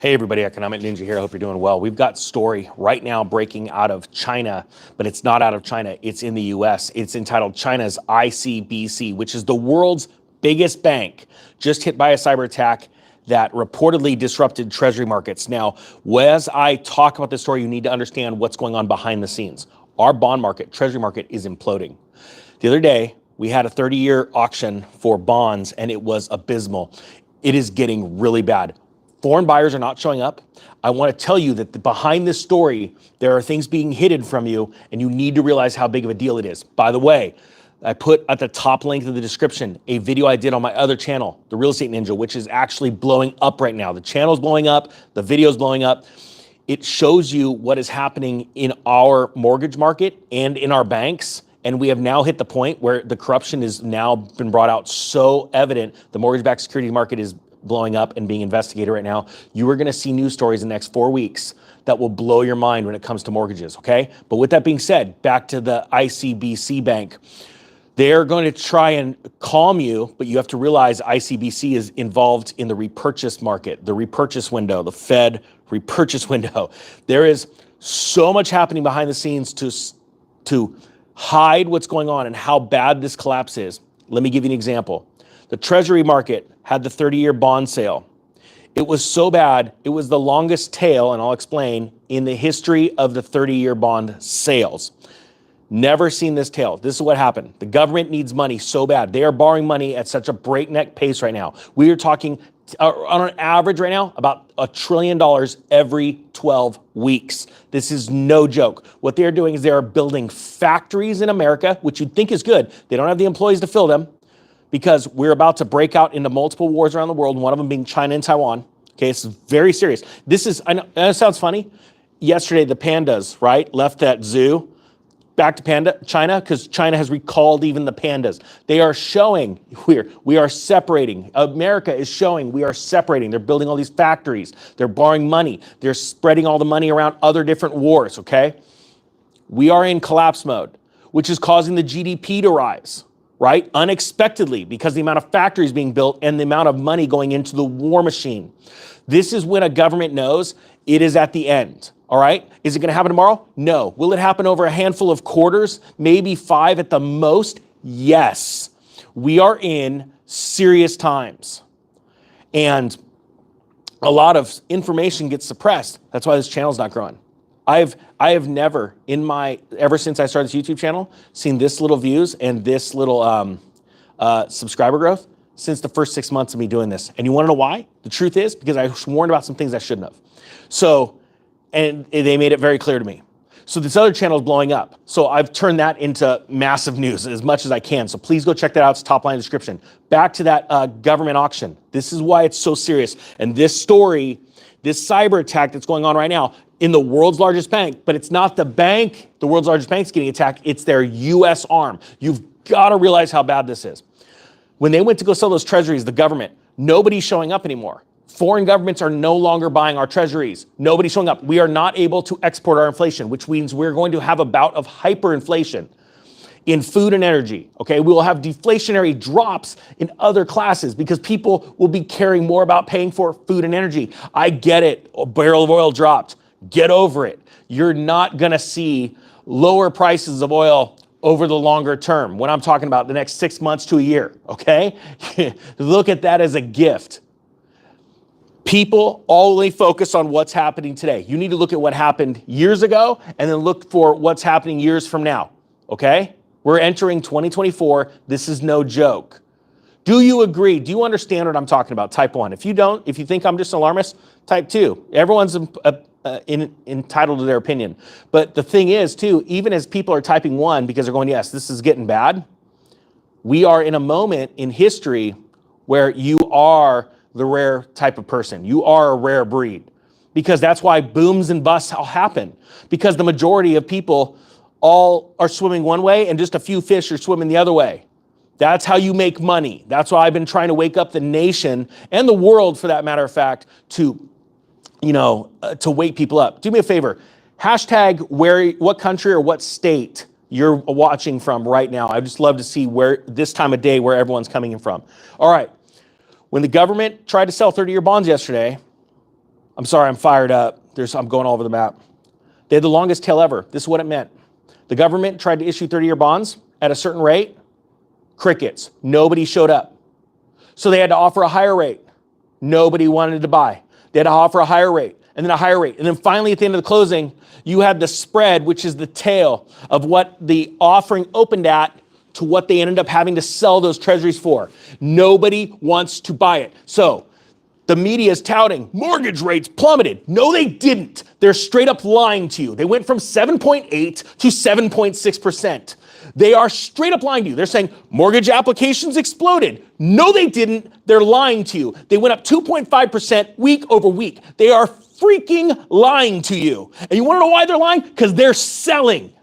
Hey everybody, Economic Ninja here. I hope you're doing well. We've got story right now breaking out of China, but it's not out of China. It's in the US. It's entitled China's ICBC, which is the world's biggest bank, just hit by a cyber attack that reportedly disrupted treasury markets. Now, as I talk about this story, you need to understand what's going on behind the scenes. Our bond market, treasury market is imploding. The other day, we had a 30-year auction for bonds and it was abysmal. It is getting really bad. Foreign buyers are not showing up. I want to tell you that behind this story, there are things being hidden from you, and you need to realize how big of a deal it is. By the way, I put at the top link of the description a video I did on my other channel, The Real Estate Ninja, which is actually blowing up right now. The channel's blowing up, the video's blowing up. It shows you what is happening in our mortgage market and in our banks. And we have now hit the point where the corruption has now been brought out so evident. The mortgage-backed securities market is blowing up and being investigated right now. You are going to see news stories in the next 4 weeks that will blow your mind when it comes to mortgages, okay? But with that being said, back to the ICBC bank. They're going to try and calm you, but you have to realize ICBC is involved in the repurchase market, the repurchase window, the Fed repurchase window. There is so much happening behind the scenes to hide what's going on and how bad this collapse is. Let me give you an example. The Treasury market had the 30-year bond sale. It was so bad, it was the longest tail, and I'll explain, in the history of the 30-year bond sales. Never seen this tail. This is what happened. The government needs money so bad. They are borrowing money at such a breakneck pace right now. We are talking, on an average right now, about $1 trillion every 12 weeks. This is no joke. What they're doing is they are building factories in America, which you'd think is good. They don't have the employees to fill them, because we're about to break out into multiple wars around the world, one of them being China and Taiwan. Okay, it's very serious. This is, I know it sounds funny. Yesterday, the pandas, right, left that zoo back to China, because China has recalled even the pandas. They are showing we are separating. America is showing we are separating. They're building all these factories. They're borrowing money. They're spreading all the money around other different wars, okay? We are in collapse mode, which is causing the GDP to rise, right? Unexpectedly, because the amount of factories being built and the amount of money going into the war machine. This is when a government knows it is at the end, all right? Is it gonna happen tomorrow? No. Will it happen over a handful of quarters? Maybe 5 at the most? Yes. We are in serious times. And a lot of information gets suppressed. That's why this channel's not growing. I have never ever since I started this YouTube channel, seen this little views and this little subscriber growth since the first 6 months of me doing this. And you want to know why? The truth is because I warned about some things I shouldn't have. So, and they made it very clear to me. So this other channel is blowing up. So I've turned that into massive news as much as I can. So please go check that out. It's top line description. Back to that government auction. This is why it's so serious. And this story, this cyber attack that's going on right now in the world's largest bank, but it's not the bank, the world's largest bank's getting attacked, it's their US arm. You've got to realize how bad this is. When they went to go sell those treasuries, the government, nobody's showing up anymore. Foreign governments are no longer buying our treasuries. Nobody's showing up. We are not able to export our inflation, which means we're going to have a bout of hyperinflation in food and energy, okay? We will have deflationary drops in other classes because people will be caring more about paying for food and energy. I get it, a barrel of oil dropped. Get over it. You're not gonna see lower prices of oil over the longer term when I'm talking about the next 6 months to a year, okay? Look at that as a gift. People only focus on what's happening today. You need to look at what happened years ago and then look for what's happening years from now, okay? We're entering 2024. This is no joke. Do you agree? Do you understand what I'm talking about? Type 1. If you don't, if you think I'm just an alarmist, type 2. Everyone's entitled to their opinion. But the thing is, too, even as people are typing 1 because they're going, yes, this is getting bad, we are in a moment in history where you are the rare type of person. You are a rare breed. Because that's why booms and busts all happen. Because the majority of people all are swimming one way and just a few fish are swimming the other way. That's how you make money. That's why I've been trying to wake up the nation and the world, for that matter of fact, to wake people up. Do me a favor. Hashtag what country or what state you're watching from right now. I'd just love to see where this time of day where everyone's coming in from. All right. When the government tried to sell 30-year bonds yesterday, I'm sorry, I'm fired up. I'm going all over the map. They had the longest tail ever. This is what it meant. The government tried to issue 30-year bonds at a certain rate. Crickets. Nobody showed up. So they had to offer a higher rate. Nobody wanted to buy. They had to offer a higher rate, and then a higher rate. And then finally, at the end of the closing, you had the spread, which is the tail of what the offering opened at to what they ended up having to sell those treasuries for. Nobody wants to buy it. So the media is touting mortgage rates plummeted. No, they didn't. They're straight up lying to you. They went from 7.8 to 7.6%. They are straight up lying to you. They're saying mortgage applications exploded. No, they didn't. They're lying to you. They went up 2.5% week over week. They are freaking lying to you. And you want to know why they're lying? Because they're selling.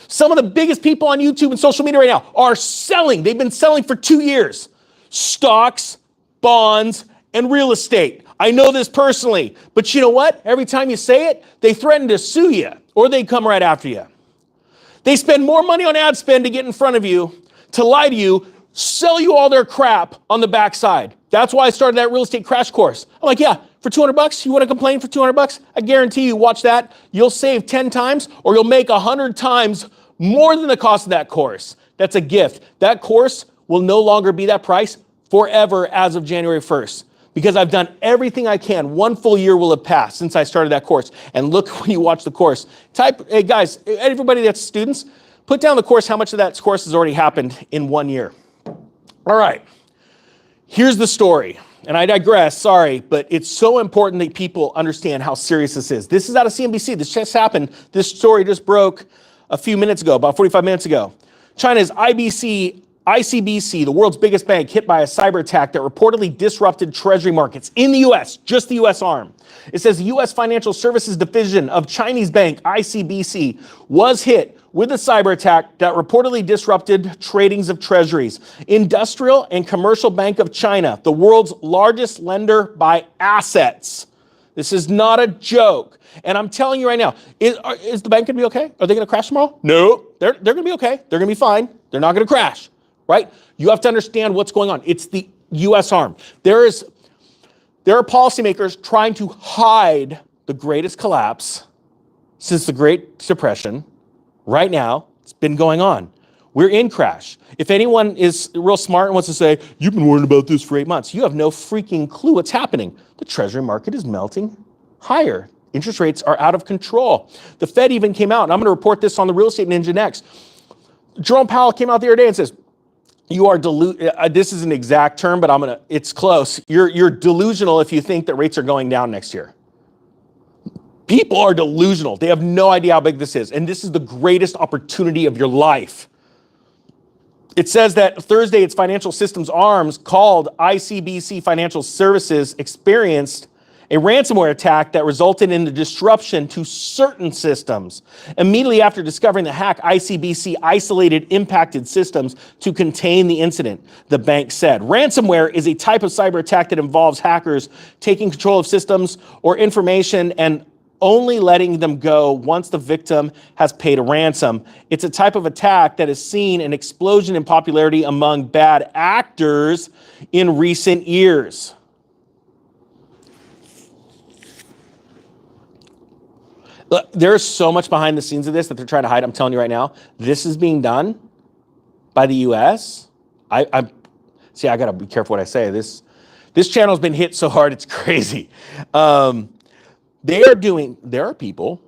Some of the biggest people on YouTube and social media right now are selling. They've been selling for 2 years. Stocks, bonds, and real estate. I know this personally, but you know what? Every time you say it, they threaten to sue you or they come right after you. They spend more money on ad spend to get in front of you, to lie to you, sell you all their crap on the backside. That's why I started that real estate crash course. I'm like, yeah, for $200, you want to complain for $200? I guarantee you, watch that. You'll save 10 times or you'll make 100 times more than the cost of that course. That's a gift. That course will no longer be that price forever as of January 1st. Because I've done everything I can. 1 full year will have passed since I started that course. And look, when you watch the course, hey guys, everybody that's students, put down the course, how much of that course has already happened in 1 year. All right, here's the story. And I digress, sorry, but it's so important that people understand how serious this is. This is out of CNBC. This just happened. This story just broke a few minutes ago, about 45 minutes ago. China's ICBC, the world's biggest bank, hit by a cyber attack that reportedly disrupted treasury markets in the U.S., just the U.S. arm. It says the U.S. Financial Services Division of Chinese bank, ICBC, was hit with a cyber attack that reportedly disrupted tradings of treasuries. Industrial and Commercial Bank of China, the world's largest lender by assets. This is not a joke. And I'm telling you right now, is the bank going to be okay? Are they going to crash tomorrow? No, they're going to be okay. They're going to be fine. They're not going to crash. Right? You have to understand what's going on. It's the U.S. arm. There are policymakers trying to hide the greatest collapse since the Great Depression. Right now, it's been going on. We're in crash. If anyone is real smart and wants to say, you've been worrying about this for 8 months, you have no freaking clue what's happening. The treasury market is melting higher. Interest rates are out of control. The Fed even came out, and I'm going to report this on the Real Estate Ninja next. Jerome Powell came out the other day and says, you are this is an exact term, but it's close. You're delusional if you think that rates are going down next year. People are delusional. They have no idea how big this is. And this is the greatest opportunity of your life. It says that Thursday, its financial systems arms called ICBC Financial Services experienced a ransomware attack that resulted in the disruption to certain systems. Immediately after discovering the hack, ICBC isolated impacted systems to contain the incident, the bank said. Ransomware is a type of cyber attack that involves hackers taking control of systems or information and only letting them go once the victim has paid a ransom. It's a type of attack that has seen an explosion in popularity among bad actors in recent years. Look, there's so much behind the scenes of this that they're trying to hide. I'm telling you right now, this is being done by the U.S. I got to be careful what I say. This channel's been hit so hard, it's crazy. There are people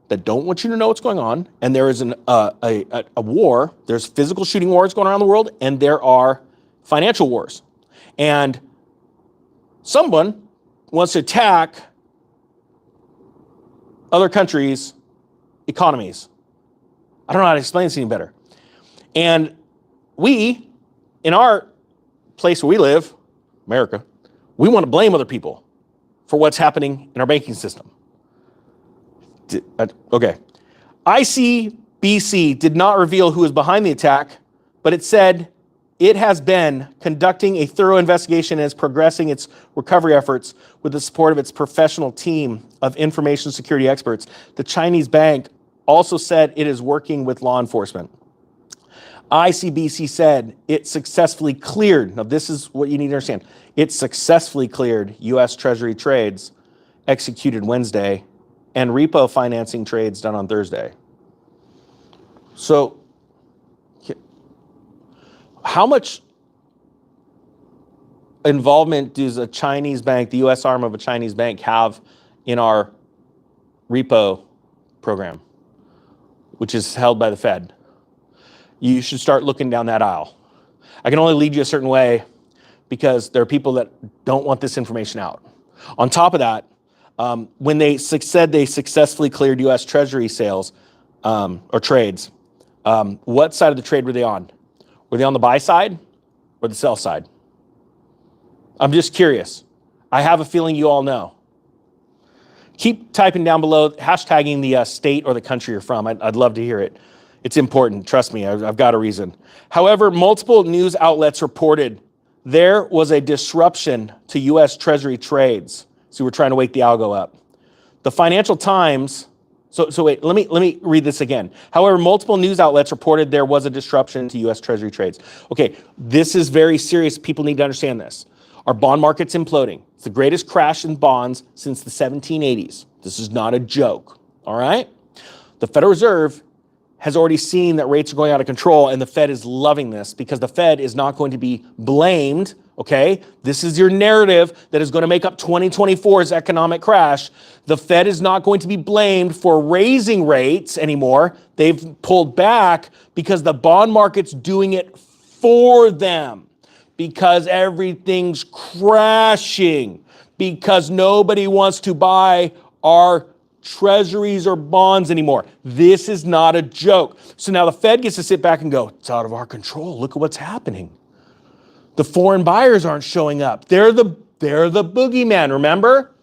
that don't want you to know what's going on, and there is a war. There's physical shooting wars going around the world, and there are financial wars. And someone wants to attack other countries' economies. I don't know how to explain this any better. And we, in our place where we live, America, we want to blame other people for what's happening in our banking system. Okay. ICBC did not reveal who was behind the attack, but it said it has been conducting a thorough investigation and is progressing its recovery efforts with the support of its professional team of information security experts. The Chinese bank also said it is working with law enforcement. ICBC said it successfully cleared, now this is what you need to understand, it successfully cleared U.S. Treasury trades executed Wednesday and repo financing trades done on Thursday. So how much involvement does a Chinese bank, the US arm of a Chinese bank, have in our repo program, which is held by the Fed? You should start looking down that aisle. I can only lead you a certain way because there are people that don't want this information out. On top of that, when they said they successfully cleared US Treasury sales or trades, what side of the trade were they on? Were they on the buy side or the sell side? I'm just curious. I have a feeling you all know. Keep typing down below, hashtagging the state or the country you're from. I'd love to hear it. It's important. Trust me, I've got a reason. However, multiple news outlets reported there was a disruption to U.S. Treasury trades. So we're trying to wake the algo up. The Financial Times, so wait, let me read this again. However, multiple news outlets reported there was a disruption to U.S. Treasury trades. Okay, this is very serious. People need to understand this. Our bond market's imploding. It's the greatest crash in bonds since the 1780s. This is not a joke, all right? The Federal Reserve has already seen that rates are going out of control, and the Fed is loving this because the Fed is not going to be blamed, okay? This is your narrative that is going to make up 2024's economic crash. The Fed is not going to be blamed for raising rates anymore. They've pulled back because the bond market's doing it for them. Because everything's crashing, because nobody wants to buy our treasuries or bonds anymore. This is not a joke. So now the Fed gets to sit back and go, it's out of our control. Look at what's happening. The foreign buyers aren't showing up. They're the boogeyman, remember?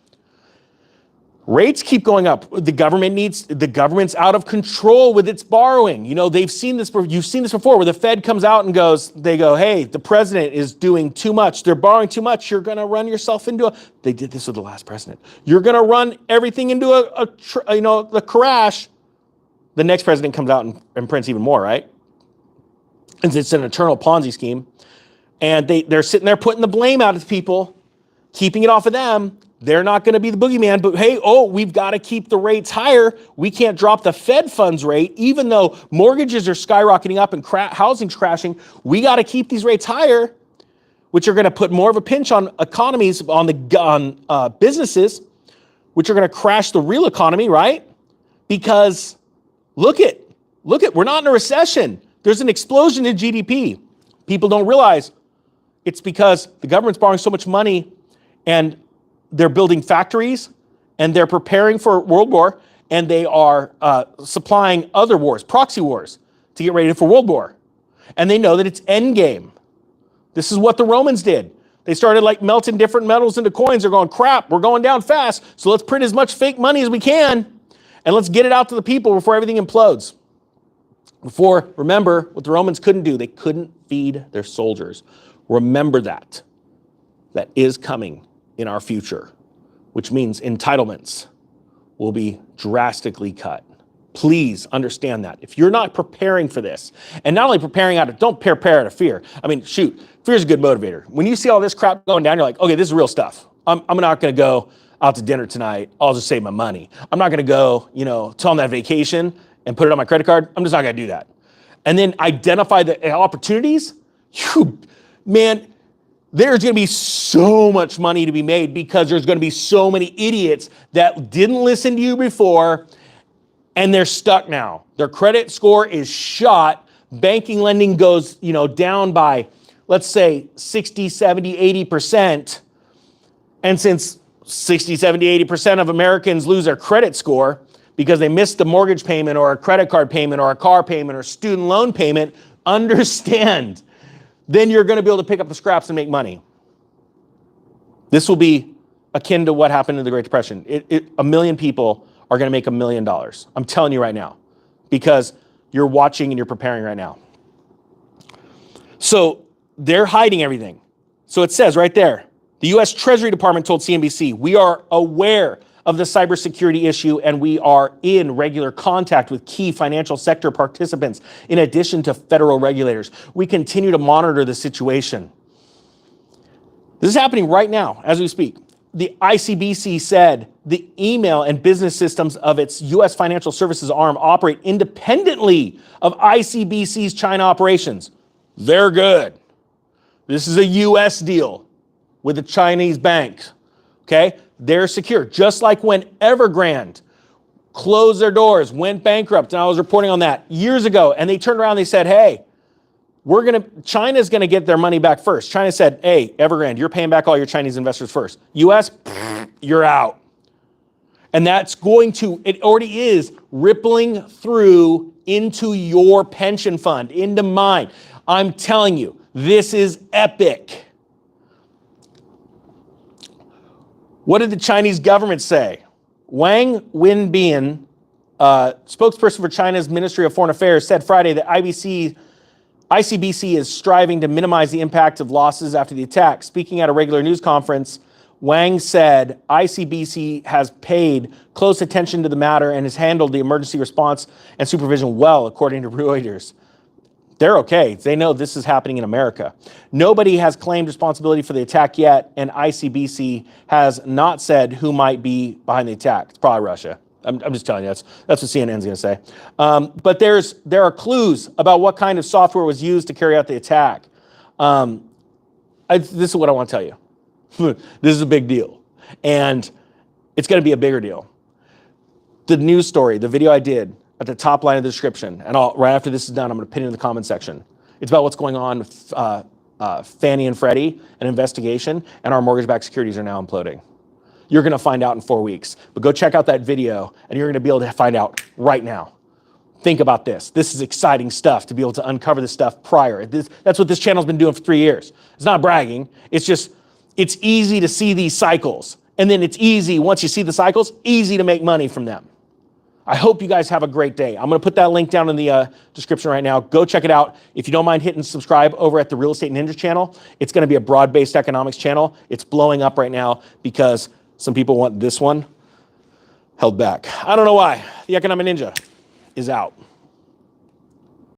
Rates keep going up. The government's out of control with its borrowing. You know, you've seen this before where the Fed comes out and they go, hey, the president is doing too much. They're borrowing too much. You're going to run yourself into they did this with the last president. You're going to run everything into the crash. The next president comes out and prints even more, right? And it's an eternal Ponzi scheme. And they're sitting there putting the blame out of people, keeping it off of them. They're not going to be the boogeyman, but hey, we've got to keep the rates higher. We can't drop the Fed funds rate, even though mortgages are skyrocketing up and housing's crashing. We got to keep these rates higher, which are going to put more of a pinch on economies, on businesses, which are going to crash the real economy, right? Because look at, we're not in a recession. There's an explosion in GDP. People don't realize it's because the government's borrowing so much money and they're building factories and they're preparing for World War and they are supplying other wars, proxy wars, to get ready for World War. And they know that it's endgame. This is what the Romans did. They started melting different metals into coins. They're going, crap, we're going down fast. So let's print as much fake money as we can and let's get it out to the people before everything implodes. Remember what the Romans couldn't do. They couldn't feed their soldiers. Remember that. That is coming in our future, which means entitlements will be drastically cut. Please understand that. If you're not preparing for this, and not only don't prepare out of fear. I mean, shoot, fear is a good motivator. When you see all this crap going down, you're like, okay, this is real stuff. I'm not going to go out to dinner tonight. I'll just save my money. I'm not going to go, tell them that vacation and put it on my credit card. I'm just not going to do that. And then identify the opportunities. Man, there's going to be so much money to be made because there's going to be so many idiots that didn't listen to you before and they're stuck now. Their credit score is shot. Banking lending goes, down by, let's say, 60, 70, 80%. And since 60, 70, 80% of Americans lose their credit score because they missed the mortgage payment or a credit card payment or a car payment or student loan payment, understand, then you're going to be able to pick up the scraps and make money. This will be akin to what happened in the Great Depression. 1 million people are going to make $1 million. I'm telling you right now, because you're watching and you're preparing right now. So they're hiding everything. So it says right there, the U.S. Treasury Department told CNBC, we are aware of the cybersecurity issue and we are in regular contact with key financial sector participants in addition to federal regulators. We continue to monitor the situation. This is happening right now as we speak. the ICBC said the email and business systems of its U.S. financial services arm operate independently of ICBC's China operations. They're good. This is a U.S. deal with a Chinese bank. Okay? They're secure. Just like when Evergrande closed their doors, went bankrupt, and I was reporting on that years ago, and they turned around and they said, hey, China's gonna get their money back first. China said, hey, Evergrande, you're paying back all your Chinese investors first. US, you're out. And that's it already is rippling through into your pension fund, into mine. I'm telling you, this is epic. What did the Chinese government say? Wang Wenbin, spokesperson for China's Ministry of Foreign Affairs, said Friday that ICBC is striving to minimize the impact of losses after the attack. Speaking at a regular news conference, Wang said ICBC has paid close attention to the matter and has handled the emergency response and supervision well, according to Reuters. They're okay. They know this is happening in America. Nobody has claimed responsibility for the attack yet, and ICBC has not said who might be behind the attack. It's probably Russia. I'm just telling you, that's what CNN's going to say. But there are clues about what kind of software was used to carry out the attack. This is what I want to tell you. This is a big deal, and it's going to be a bigger deal. The news story, the video I did at the top line of the description, and right after this is done, I'm going to pin it in the comment section. It's about what's going on with Fannie and Freddie, an investigation, and our mortgage-backed securities are now imploding. You're going to find out in 4 weeks. But go check out that video, and you're going to be able to find out right now. Think about this. This is exciting stuff to be able to uncover this stuff prior. That's what this channel's been doing for 3 years. It's not bragging. It's just, it's easy to see these cycles. And then it's easy, once you see the cycles, easy to make money from them. I hope you guys have a great day. I'm going to put that link down in the description right now. Go check it out. If you don't mind hitting subscribe over at the Real Estate Ninja channel, it's going to be a broad-based economics channel. It's blowing up right now because some people want this one held back. I don't know why. The Economic Ninja is out.